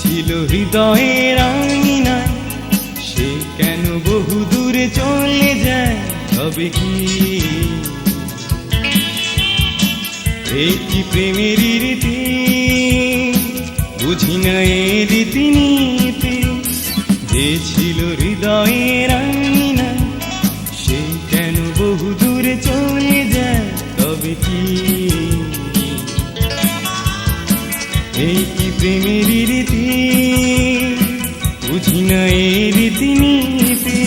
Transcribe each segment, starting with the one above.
ছিল হৃদয়ের আঙিনায়, সে কেন বহু দূরে চলে যায়? তবে কি এই কি প্রেমের রীতি? বুঝি না এই রীতিনীতি। যে ছিল হৃদয়ের আঙিনায়, সে কেন বহু দূরে চলে যায়? তবে কি এই কি প্রেমের রীতি? বুঝি না এই রীতিনীতি।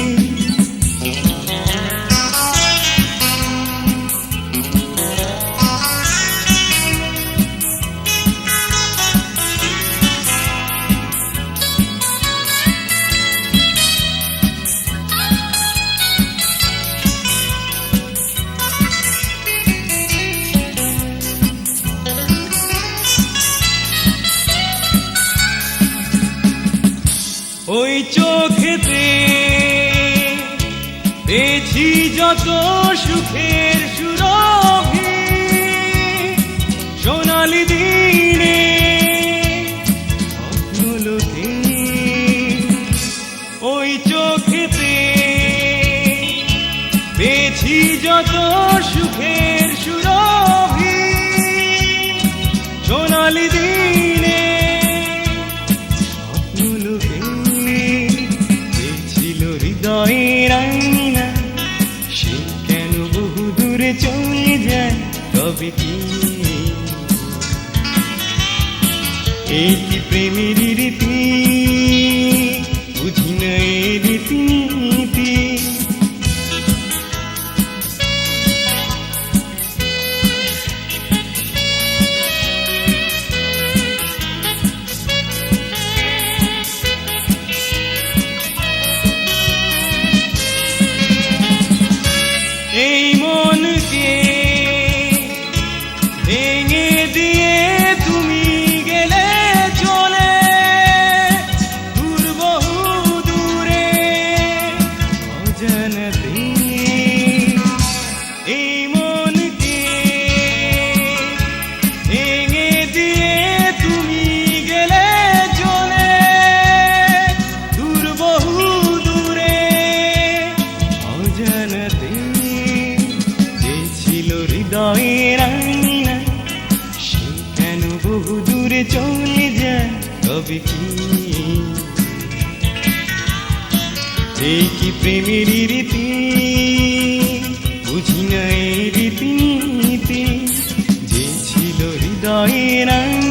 ওই চোখেতে পেয়েছি যত সুখের সুরভি, সোনালি দিনে স্বপ্নলোকে। ওই চোখেতে পেয়েছি যত সুখের সুরভি, সোনালি দিনে স্বপ্নলোকে। হৃদয়ের আঙিনা, সে কেন বহু দূরে চলে যায়? তবে কি এই কি প্রেমের রীতি? বুঝি না এই রীতিনীতি। এই মনকে ভেঙে দিয়ে তুমি গেলে চলে দূর বহু দূরে অজানাতে। এই মনকে ভেঙে দিয়ে তুমি গেলে চলে দূর বহু দূরে অজানাতে। হৃদয়ের আঙিনা, সে কেন বহু দূরে চলে যায়? তবে কি এই কি প্রেমের রীতি? বুঝি না এই রীতিনীতি। যে ছিল হৃদয়ের আঙিনা,